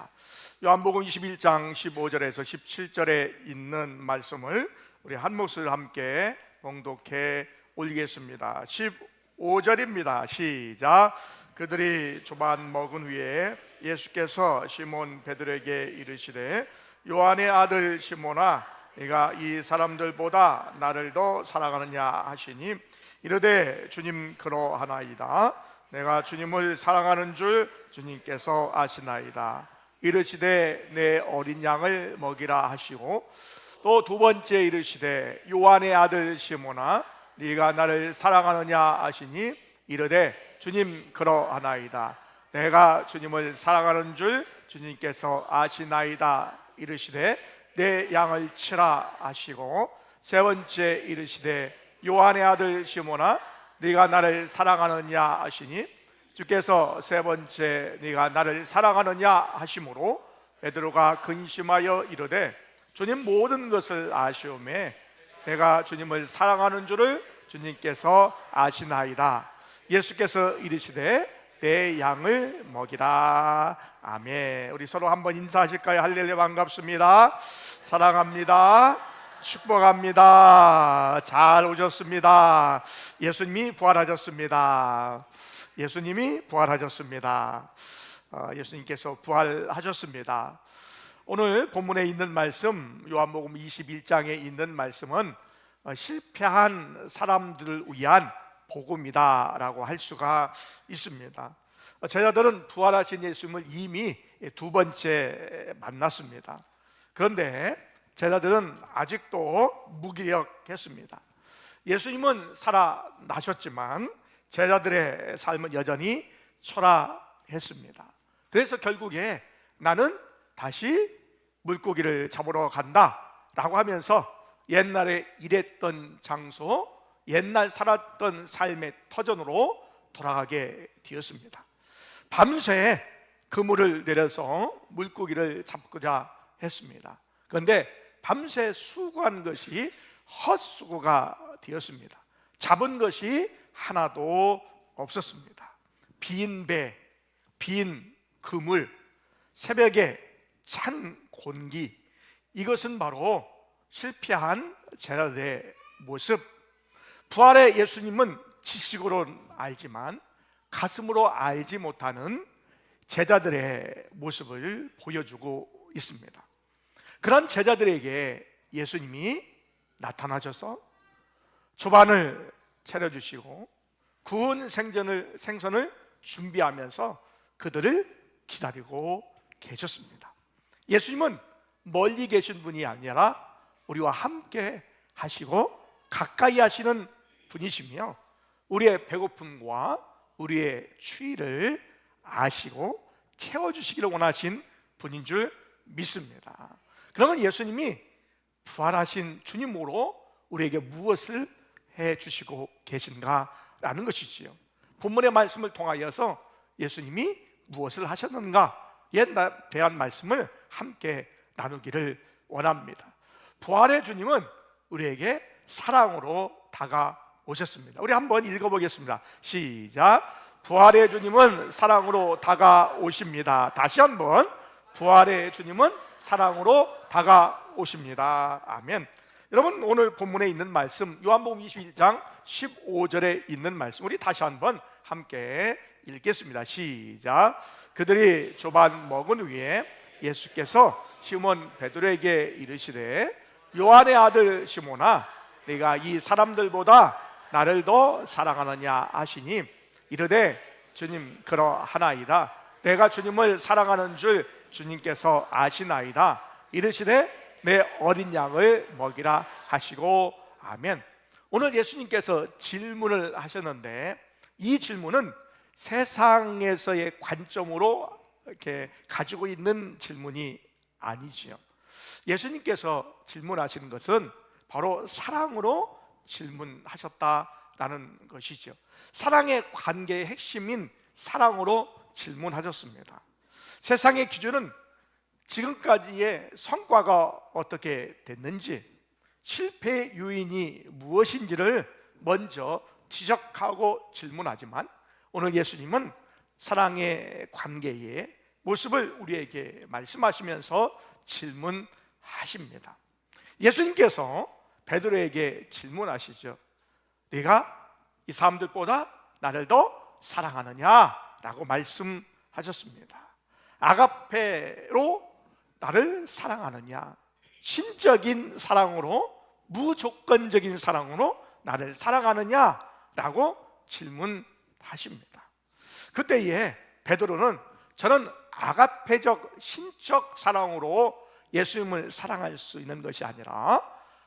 하겠습니다. 요한복음 21장 15절에서 17절에 있는 말씀을 우리 한 목소리로 함께 봉독해 올리겠습니다. 15절입니다. 시작. 그들이 조반 먹은 후에 예수께서 시몬 베드로에게 이르시되 요한의 아들 시몬아, 네가 이 사람들보다 나를 더 사랑하느냐 하시니, 이르되 주님 그러하나이다. 내가 주님을 사랑하는 줄 주님께서 아시나이다. 이르시되 내 어린 양을 먹이라 하시고, 또 두 번째 이르시되 요한의 아들 시몬아, 네가 나를 사랑하느냐 하시니, 이르되 주님 그러하나이다. 내가 주님을 사랑하는 줄 주님께서 아시나이다. 이르시되 내 양을 치라 하시고, 세 번째 이르시되 요한의 아들 시몬아, 네가 나를 사랑하느냐 하시니, 주께서 세 번째 네가 나를 사랑하느냐 하심으로 베드로가 근심하여 이르되 주님 모든 것을 아시오매 내가 주님을 사랑하는 줄을 주님께서 아시나이다. 예수께서 이르시되 내 양을 먹이라. 아멘. 우리 서로 한번 인사하실까요? 할렐루야. 반갑습니다. 사랑합니다. 축복합니다. 잘 오셨습니다. 예수님이 부활하셨습니다. 예수님이 부활하셨습니다. 예수님께서 부활하셨습니다. 오늘 본문에 있는 말씀, 요한복음 21장에 있는 말씀은 실패한 사람들을 위한 복음이다 라고 할 수가 있습니다. 제자들은 부활하신 예수님을 이미 두 번째 만났습니다. 그런데 제자들은 아직도 무기력했습니다. 예수님은 살아나셨지만 제자들의 삶은 여전히 초라했습니다. 그래서 결국에 나는 다시 물고기를 잡으러 간다 라고 하면서 옛날에 일했던 장소, 옛날 살았던 삶의 터전으로 돌아가게 되었습니다. 밤새 그물을 내려서 물고기를 잡고자 했습니다. 그런데 밤새 수고한 것이 헛수고가 되었습니다. 잡은 것이 하나도 없었습니다. 빈 배, 빈 그물, 새벽에 찬 공기, 이것은 바로 실패한 제자들의 모습. 부활의 예수님은 지식으로는 알지만 가슴으로 알지 못하는 제자들의 모습을 보여주고 있습니다. 그런 제자들에게 예수님이 나타나셔서 조반을 차려주시고 구운 생선을 준비하면서 그들을 기다리고 계셨습니다. 예수님은 멀리 계신 분이 아니라 우리와 함께 하시고 가까이 하시는 분이시며 우리의 배고픔과 우리의 추위를 아시고 채워주시기를 원하신 분인 줄 믿습니다. 그러면 예수님이 부활하신 주님으로 우리에게 무엇을 해주시고 계신가라는 것이지요. 본문의 말씀을 통하여서 예수님이 무엇을 하셨는가에 대한 말씀을 함께 나누기를 원합니다. 부활의 주님은 우리에게 사랑으로 다가오셨습니다. 우리 한번 읽어보겠습니다. 시작. 부활의 주님은 사랑으로 다가오십니다. 다시 한번, 부활의 주님은 사랑으로 다가오십니다. 아멘. 여러분, 오늘 본문에 있는 말씀, 요한복음 21장 15절에 있는 말씀, 우리 다시 한번 함께 읽겠습니다. 시작. 그들이 조반 먹은 후에 예수께서 시몬 베드로에게 이르시되 요한의 아들 시몬아, 네가 이 사람들보다 나를 더 사랑하느냐 하시니, 이르되 주님 그러하나이다. 내가 주님을 사랑하는 줄 주님께서 아시나이다. 이르시되 내 어린 양을 먹이라 하시고. 아멘. 오늘 예수님께서 질문을 하셨는데 이 질문은 세상에서의 관점으로 이렇게 가지고 있는 질문이 아니지요. 예수님께서 질문하시는 것은 바로 사랑으로 질문하셨다라는 것이죠. 사랑의 관계의 핵심인 사랑으로 질문하셨습니다. 세상의 기준은 지금까지의 성과가 어떻게 됐는지, 실패의 요인이 무엇인지를 먼저 지적하고 질문하지만 오늘 예수님은 사랑의 관계에 모습을 우리에게 말씀하시면서 질문하십니다. 예수님께서 베드로에게 질문하시죠. 네가 이 사람들보다 나를 더 사랑하느냐? 라고 말씀하셨습니다. 아가페로 나를 사랑하느냐? 신적인 사랑으로, 무조건적인 사랑으로 나를 사랑하느냐? 라고 질문하십니다. 그때에 베드로는 저는 아가페적 신적 사랑으로 예수님을 사랑할 수 있는 것이 아니라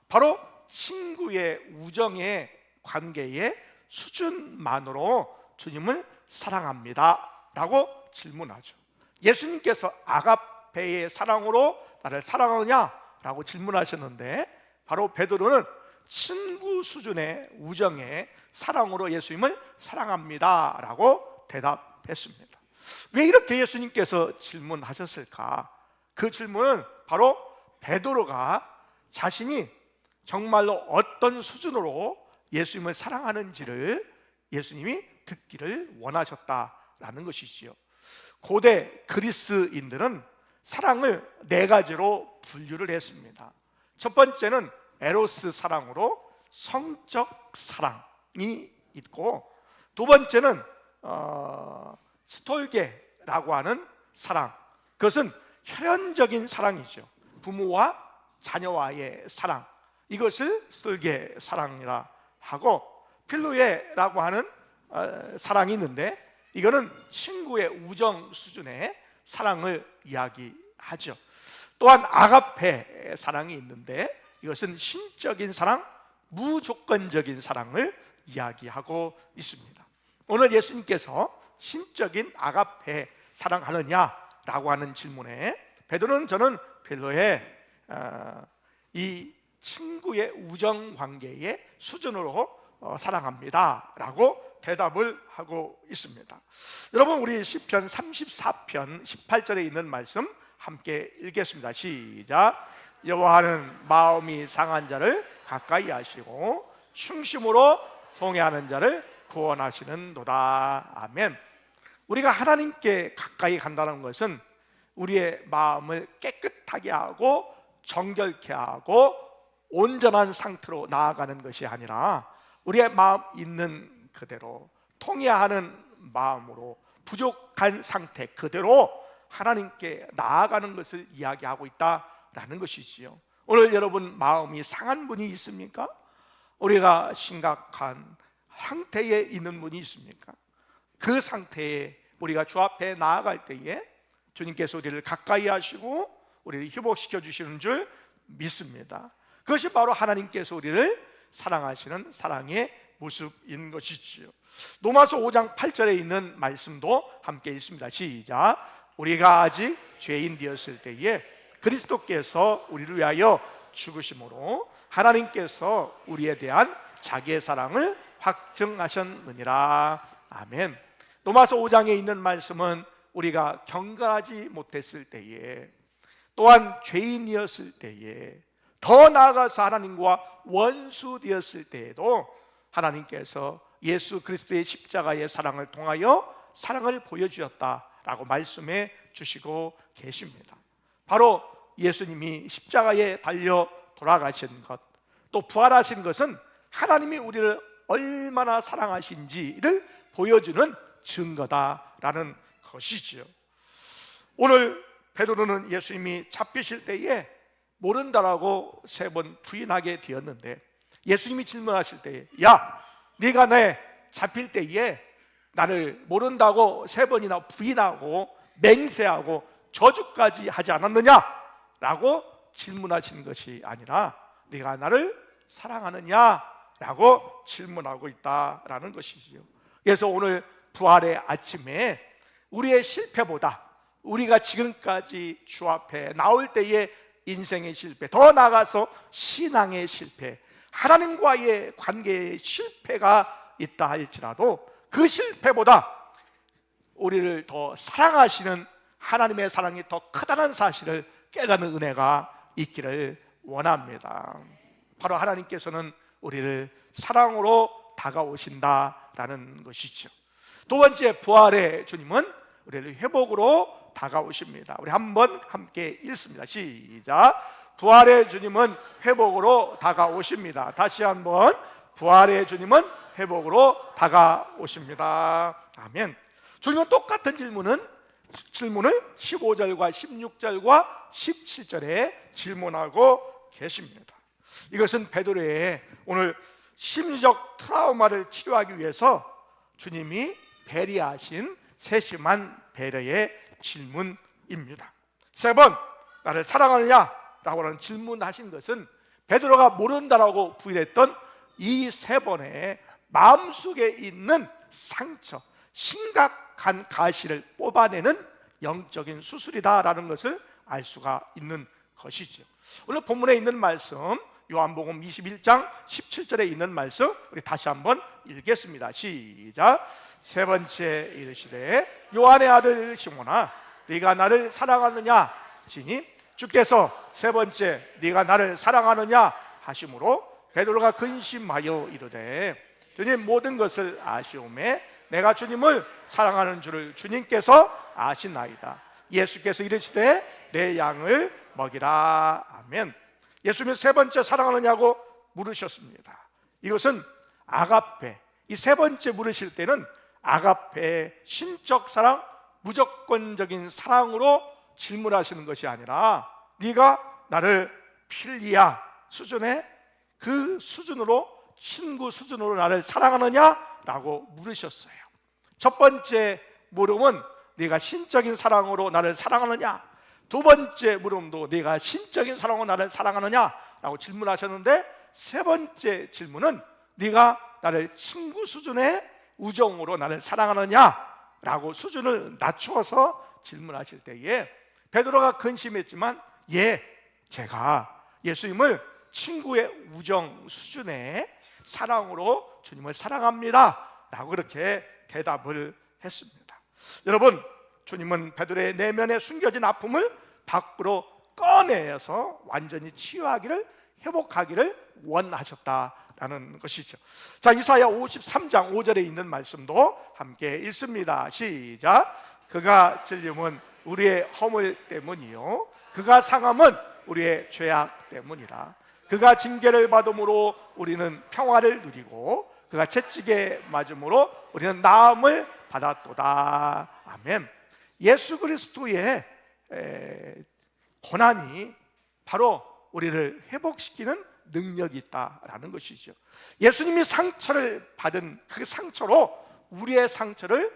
바로 친구의 우정의 관계의 수준만으로 주님을 사랑합니다 라고 질문하죠. 예수님께서 아가페의 사랑으로 나를 사랑하느냐? 라고 질문하셨는데 바로 베드로는 친구 수준의 우정의 사랑으로 예수님을 사랑합니다 라고 대답했습니다. 왜 이렇게 예수님께서 질문하셨을까? 그 질문은 바로 베드로가 자신이 정말로 어떤 수준으로 예수님을 사랑하는지를 예수님이 듣기를 원하셨다라는 것이지요. 고대 그리스인들은 사랑을 네 가지로 분류를 했습니다. 첫 번째는 에로스 사랑으로 성적 사랑이 있고, 두 번째는 스톨게라고 하는 사랑, 그것은 혈연적인 사랑이죠. 부모와 자녀와의 사랑, 이것을 스톨게 사랑이라 하고, 필로에라고 하는 사랑이 있는데 이거는 친구의 우정 수준의 사랑을 이야기하죠. 또한 아가페 사랑이 있는데 이것은 신적인 사랑, 무조건적인 사랑을 이야기하고 있습니다. 오늘 예수님께서 신적인 아가페 사랑하느냐라고 하는 질문에 베드로는 저는 필로에 이 친구의 우정 관계의 수준으로 사랑합니다 라고 대답을 하고 있습니다. 여러분, 우리 시편 34편 18절에 있는 말씀 함께 읽겠습니다. 시작. 여호와는 마음이 상한 자를 가까이 하시고 충심으로 송해하는 자를 구원하시는도다. 아멘. 우리가 하나님께 가까이 간다는 것은 우리의 마음을 깨끗하게 하고 정결케 하고 온전한 상태로 나아가는 것이 아니라 우리의 마음 있는 그대로 통해하는 마음으로 부족한 상태 그대로 하나님께 나아가는 것을 이야기하고 있다라는 것이지요. 오늘 여러분 마음이 상한 분이 있습니까? 우리가 심각한 상태에 있는 분이 있습니까? 그 상태에 우리가 주 앞에 나아갈 때에 주님께서 우리를 가까이 하시고 우리를 회복시켜 주시는 줄 믿습니다. 그것이 바로 하나님께서 우리를 사랑하시는 사랑의 모습인 것이지요. 로마서 5장 8절에 있는 말씀도 함께 있습니다. 시작. 우리가 아직 죄인 되었을 때에 그리스도께서 우리를 위하여 죽으심으로 하나님께서 우리에 대한 자기의 사랑을 확증하셨느니라. 아멘. 로마서 5장에 있는 말씀은 우리가 경건하지 못했을 때에, 또한 죄인이었을 때에, 더 나아가서 하나님과 원수 되었을 때에도 하나님께서 예수 그리스도의 십자가의 사랑을 통하여 사랑을 보여주셨다라고 말씀해 주시고 계십니다. 바로 예수님이 십자가에 달려 돌아가신 것, 또 부활하신 것은 하나님이 우리를 얼마나 사랑하신지를 보여주는 증거다라는 것이지요. 오늘 베드로는 예수님이 잡히실 때에 모른다라고 3번 부인하게 되었는데, 예수님이 질문하실 때에 야, 네가 내 잡힐 때에 나를 모른다고 3번이나 부인하고 맹세하고 저주까지 하지 않았느냐? 라고 질문하신 것이 아니라 네가 나를 사랑하느냐? 라고 질문하고 있다라는 것이지요. 그래서 오늘 부활의 아침에 우리의 실패보다 우리가 지금까지 주 앞에 나올 때의 인생의 실패, 더 나아가서 신앙의 실패, 하나님과의 관계의 실패가 있다 할지라도 그 실패보다 우리를 더 사랑하시는 하나님의 사랑이 더 크다는 사실을 깨닫는 은혜가 있기를 원합니다. 바로 하나님께서는 우리를 사랑으로 다가오신다라는 것이죠. 두 번째, 부활의 주님은 우리를 회복으로 다가오십니다. 우리 한번 함께 읽습니다. 시작. 부활의 주님은 회복으로 다가오십니다. 다시 한번, 부활의 주님은 회복으로 다가오십니다. 아멘. 주님은 똑같은 질문을 15절과 16절과 17절에 질문하고 계십니다. 이것은 베드로의 오늘 심리적 트라우마를 치료하기 위해서 주님이 배려하신 세심한 배려의 질문입니다. 세 번, 나를 사랑하느냐? 라고 하는 질문하신 것은 베드로가 모른다라고 부인했던 이 세 번의 마음속에 있는 상처, 심각한 가시를 뽑아내는 영적인 수술이다라는 것을 알 수가 있는 것이죠. 오늘 본문에 있는 말씀, 요한복음 21장 17절에 있는 말씀, 우리 다시 한번 읽겠습니다. 시작. 세 번째 이르시되 요한의 아들 시몬아, 네가 나를 사랑하느냐 하시니 주께서 세 번째 네가 나를 사랑하느냐 하심으로 베드로가 근심하여 이르되 주님 모든 것을 아시오매 내가 주님을 사랑하는 줄을 주님께서 아시나이다. 예수께서 이르시되 내 양을 먹이라. 아멘. 예수님이 세 번째 사랑하느냐고 물으셨습니다. 이것은 아가페, 이 세 번째 물으실 때는 아가페의 신적 사랑, 무조건적인 사랑으로 질문하시는 것이 아니라 네가 나를 필리아 수준의 그 수준으로, 친구 수준으로 나를 사랑하느냐라고 물으셨어요. 첫 번째 물음은 네가 신적인 사랑으로 나를 사랑하느냐, 두 번째 물음도 네가 신적인 사랑으로 나를 사랑하느냐라고 질문하셨는데, 세 번째 질문은 네가 나를 친구 수준의 우정으로 나를 사랑하느냐라고 수준을 낮추어서 질문하실 때에 베드로가 근심했지만 제가 예수님을 친구의 우정 수준의 사랑으로 주님을 사랑합니다 라고 그렇게 대답을 했습니다. 여러분, 주님은 베드로의 내면에 숨겨진 아픔을 밖으로 꺼내서 완전히 치유하기를, 회복하기를 원하셨다라는 것이죠. 자, 이사야 53장 5절에 있는 말씀도 함께 읽습니다. 시작. 그가 찔림은 우리의 허물 때문이요 그가 상함은 우리의 죄악 때문이라. 그가 징계를 받음으로 우리는 평화를 누리고 그가 채찍에 맞음으로 우리는 나음을 받았도다. 아멘. 예수 그리스도의 고난이 바로 우리를 회복시키는 능력이 있다라는 것이죠. 예수님이 상처를 받은 그 상처로 우리의 상처를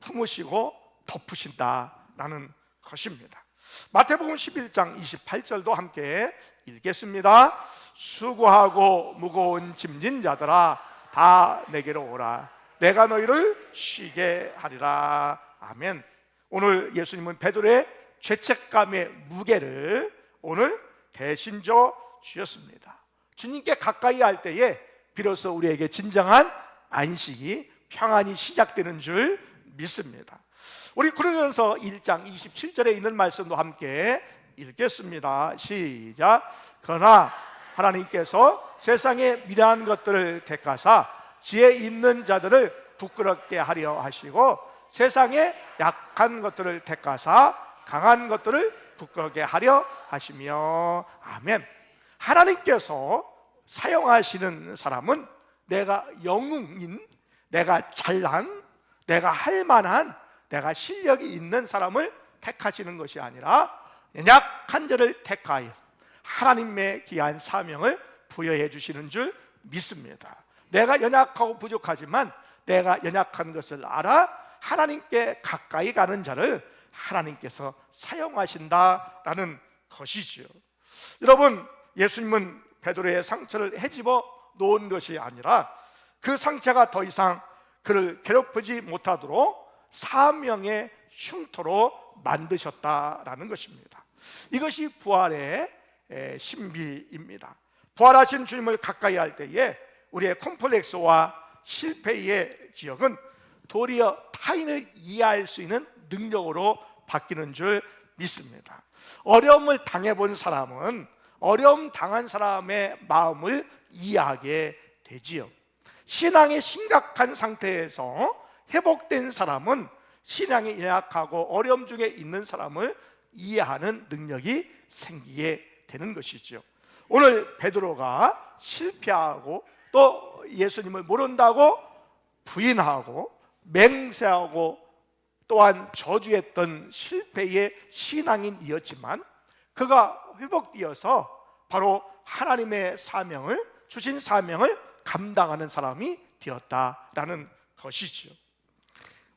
품으시고 덮으신다라는 것입니다. 마태복음 11장 28절도 함께 읽겠습니다. 수고하고 무거운 짐진 자들아 다 내게로 오라. 내가 너희를 쉬게 하리라. 아멘. 오늘 예수님은 베드로의 죄책감의 무게를 오늘 대신 져 주셨습니다. 주님께 가까이 할 때에 비로소 우리에게 진정한 안식이, 평안이 시작되는 줄 믿습니다. 우리 고린도전서 1장 27절에 있는 말씀도 함께 읽겠습니다. 시작. 그러나 하나님께서 세상의 미련한 것들을 택하사 지혜 있는 자들을 부끄럽게 하려 하시고 세상의 약한 것들을 택하사 강한 것들을 부끄럽게 하려 하시며. 아멘. 하나님께서 사용하시는 사람은 내가 영웅인, 내가 잘난, 내가 할 만한, 내가 실력이 있는 사람을 택하시는 것이 아니라 연약한 자를 택하여 하나님의 귀한 사명을 부여해 주시는 줄 믿습니다. 내가 연약하고 부족하지만 내가 연약한 것을 알아 하나님께 가까이 가는 자를 하나님께서 사용하신다라는 것이지요. 여러분, 예수님은 베드로의 상처를 헤집어 놓은 것이 아니라 그 상처가 더 이상 그를 괴롭히지 못하도록 사명의 흉터로 만드셨다라는 것입니다. 이것이 부활의 신비입니다. 부활하신 주님을 가까이 할 때에 우리의 콤플렉스와 실패의 기억은 도리어 타인을 이해할 수 있는 능력으로 바뀌는 줄 믿습니다. 어려움을 당해본 사람은 어려움 당한 사람의 마음을 이해하게 되지요. 신앙의 심각한 상태에서 회복된 사람은 신앙이 연약하고 어려움 중에 있는 사람을 이해하는 능력이 생기게 되는 것이죠. 오늘 베드로가 실패하고 또 예수님을 모른다고 부인하고 맹세하고 또한 저주했던 실패의 신앙인이었지만 그가 회복되어서 바로 하나님의 사명을, 주신 사명을 감당하는 사람이 되었다라는 것이지요.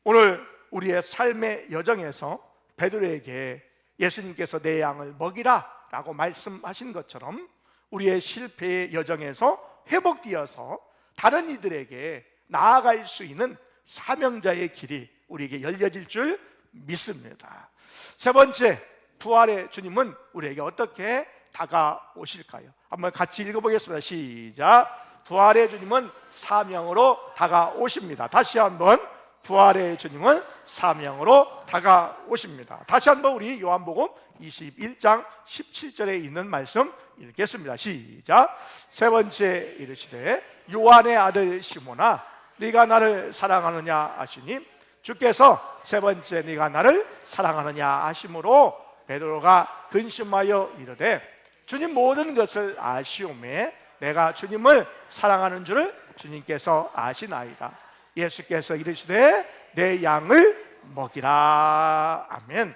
오늘 우리의 삶의 여정에서 베드로에게 예수님께서 내 양을 먹이라 라고 말씀하신 것처럼 우리의 실패의 여정에서 회복되어서 다른 이들에게 나아갈 수 있는 사명자의 길이 우리에게 열려질 줄 믿습니다. 세 번째, 부활의 주님은 우리에게 어떻게 다가오실까요? 한번 같이 읽어보겠습니다. 시작. 부활의 주님은 사명으로 다가오십니다. 다시 한번, 부활의 주님은 사명으로 다가오십니다. 다시 한번 우리 요한복음 21장 17절에 있는 말씀 읽겠습니다. 시작. 세 번째 이르시되 요한의 아들 시몬아 네가 나를 사랑하느냐 하시니 주께서 세 번째 네가 나를 사랑하느냐 하심으로 베드로가 근심하여 이르되 주님 모든 것을 아시오매 내가 주님을 사랑하는 줄을 주님께서 아시나이다. 예수께서 이르시되 내 양을 먹이라. 아멘.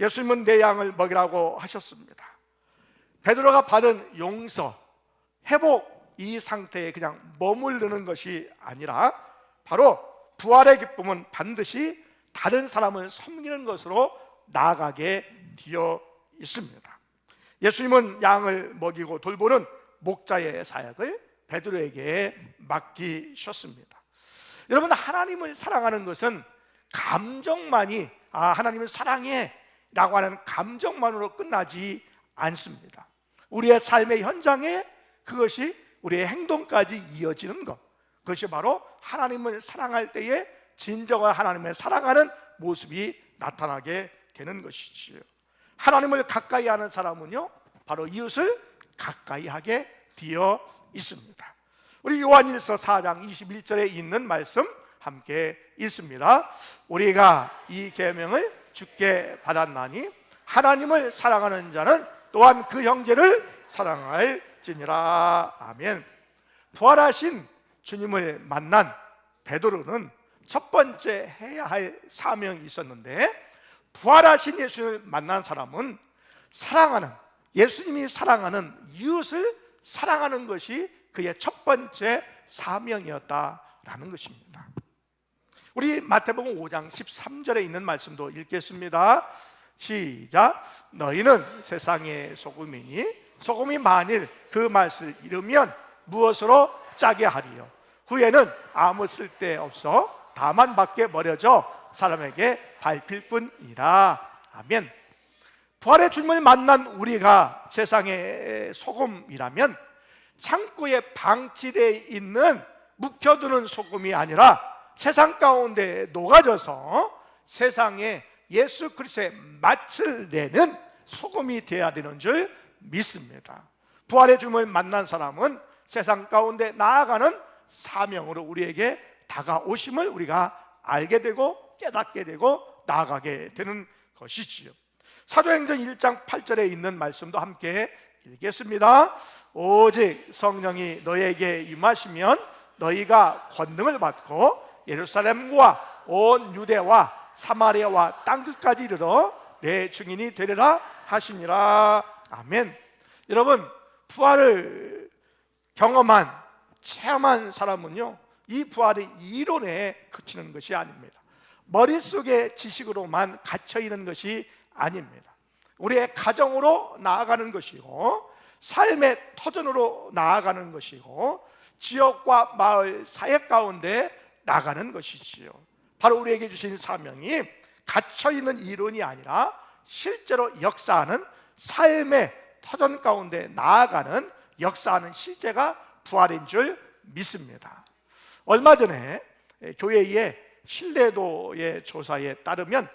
예수님은 내 양을 먹이라고 하셨습니다. 베드로가 받은 용서, 회복, 이 상태에 그냥 머무르는 것이 아니라 바로 부활의 기쁨은 반드시 다른 사람을 섬기는 것으로 나아가게 되어 있습니다. 예수님은 양을 먹이고 돌보는 목자의 사역을 베드로에게 맡기셨습니다. 여러분, 하나님을 사랑하는 것은 감정만이 하나님을 사랑해 라고 하는 감정만으로 끝나지 않습니다. 우리의 삶의 현장에 그것이 우리의 행동까지 이어지는 것, 그것이 바로 하나님을 사랑할 때에 진정한 하나님을 사랑하는 모습이 나타나게 되는 것이지요. 하나님을 가까이 하는 사람은요 바로 이웃을 가까이 하게 되어 있습니다. 우리 요한일서 4장 21절에 있는 말씀 함께 읽습니다. 우리가 이 계명을 주께 받았나니 하나님을 사랑하는 자는 또한 그 형제를 사랑할지니라. 아멘. 부활하신 주님을 만난 베드로는 첫 번째 해야 할 사명이 있었는데, 부활하신 예수를 만난 사람은 사랑하는, 예수님이 사랑하는 이웃을 사랑하는 것이 그의 첫 번째 사명이었다라는 것입니다. 우리 마태복음 5장 13절에 있는 말씀도 읽겠습니다. 시작. 너희는 세상의 소금이니 소금이 만일 그 맛을 잃으면 무엇으로 짜게 하리요? 후에는 아무 쓸데없어 다만 밖에 버려져 사람에게 밟힐 뿐이라. 아멘. 부활의 주님을 만난 우리가 세상의 소금이라면 창고에 방치되어 있는 묵혀두는 소금이 아니라 세상 가운데 녹아져서 세상에 예수 그리스도의 맛을 내는 소금이 되어야 되는 줄 믿습니다. 부활의 주님을 만난 사람은 세상 가운데 나아가는 사명으로 우리에게 다가오심을 우리가 알게 되고 깨닫게 되고 나아가게 되는 것이지요. 사도행전 1장 8절에 있는 말씀도 함께 읽겠습니다. 오직 성령이 너에게 임하시면 너희가 권능을 받고 예루살렘과 온 유대와 사마리아와 땅끝까지 이르러 내 증인이 되리라 하시니라. 아멘. 여러분, 부활을 경험한, 체험한 사람은요 이 부활의 이론에 그치는 것이 아닙니다. 머릿속의 지식으로만 갇혀있는 것이 아닙니다. 우리의 가정으로 나아가는 것이고, 삶의 터전으로 나아가는 것이고, 지역과 마을 사회 가운데 나가는 것이지요. 바로 우리에게 주신 사명이 갇혀있는 이론이 아니라 실제로 역사하는 삶의 터전 가운데 나아가는 역사하는 실제가 부활인 줄 믿습니다. 얼마 전에 교회의 신뢰도의 조사에 따르면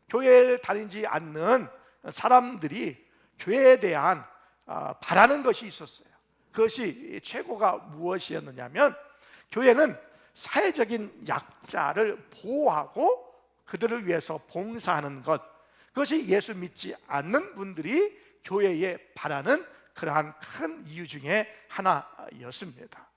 교회를 다니지 않는 사람들이 교회에 대한 바라는 것이 있었어요. 그것이 최고가 무엇이었느냐면, 교회는 사회적인 약자를 보호하고 그들을 위해서 봉사하는 것, 그것이 예수 믿지 않는 분들이 교회에 바라는 그러한 큰 이유 중에 하나였습니다.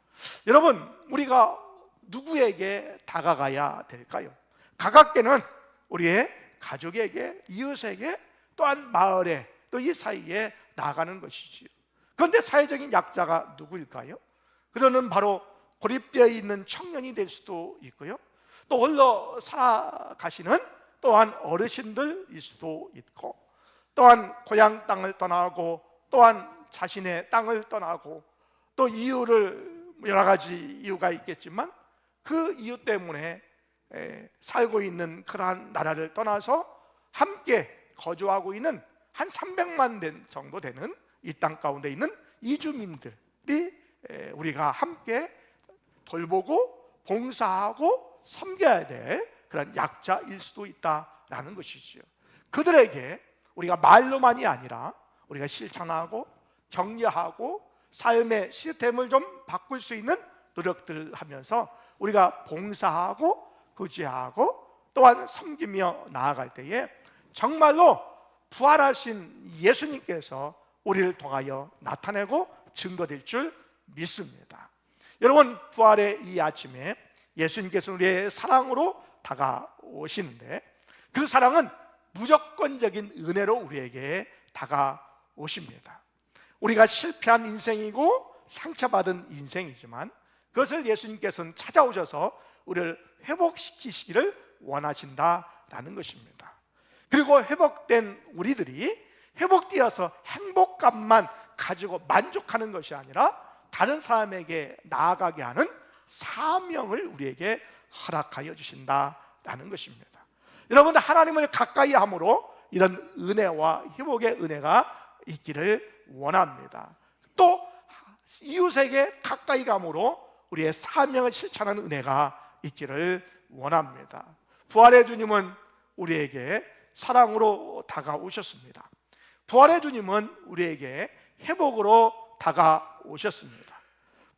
여러분, 우리가 누구에게 다가가야 될까요? 가깝게는 우리의 가족에게, 이웃에게, 또한 마을에, 또 이 사이에 나아가는 것이지요. 그런데 사회적인 약자가 누구일까요? 그들은 바로 고립되어 있는 청년이 될 수도 있고요, 또 홀로 살아가시는 또한 어르신들일 수도 있고, 또한 고향 땅을 떠나고, 또한 자신의 땅을 떠나고, 또 이유를 여러 가지 이유가 있겠지만 그 이유 때문에 살고 있는 그러한 나라를 떠나서 함께 거주하고 있는 한 300만 정도 되는 이 땅 가운데 있는 이주민들이 우리가 함께 돌보고 봉사하고 섬겨야 될 그런 약자일 수도 있다라는 것이지요. 그들에게 우리가 말로만이 아니라 우리가 실천하고 격려하고 삶의 시스템을 좀 바꿀 수 있는 노력들을 하면서 우리가 봉사하고 구제하고 또한 섬기며 나아갈 때에 정말로 부활하신 예수님께서 우리를 통하여 나타내고 증거될 줄 믿습니다. 여러분, 부활의 이 아침에 예수님께서 우리의 사랑으로 다가오시는데, 그 사랑은 무조건적인 은혜로 우리에게 다가오십니다. 우리가 실패한 인생이고 상처받은 인생이지만 그것을 예수님께서는 찾아오셔서 우리를 회복시키시기를 원하신다라는 것입니다. 그리고 회복된 우리들이 회복되어서 행복감만 가지고 만족하는 것이 아니라 다른 사람에게 나아가게 하는 사명을 우리에게 허락하여 주신다라는 것입니다. 여러분, 하나님을 가까이 함으로 이런 은혜와 회복의 은혜가 있기를 원합니다. 또 이웃에게 가까이 감으로 우리의 사명을 실천하는 은혜가 있기를 원합니다. 부활의 주님은 우리에게 사랑으로 다가오셨습니다. 부활의 주님은 우리에게 회복으로 다가오셨습니다.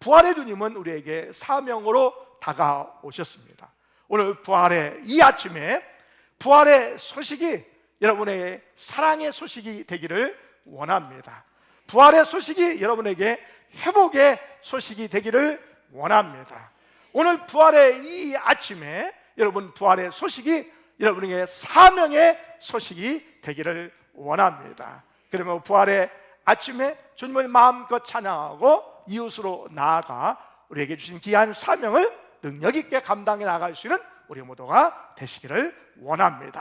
부활의 주님은 우리에게 사명으로 다가오셨습니다. 오늘 부활의 이 아침에 부활의 소식이 여러분에게 사랑의 소식이 되기를 원합니다. 부활의 소식이 여러분에게 회복의 소식이 되기를 원합니다. 오늘 부활의 이 아침에 여러분, 부활의 소식이 여러분에게 사명의 소식이 되기를 원합니다. 그러면 부활의 아침에 주님을 마음껏 찬양하고 이웃으로 나아가 우리에게 주신 귀한 사명을 능력 있게 감당해 나갈 수 있는 우리 모두가 되시기를 원합니다.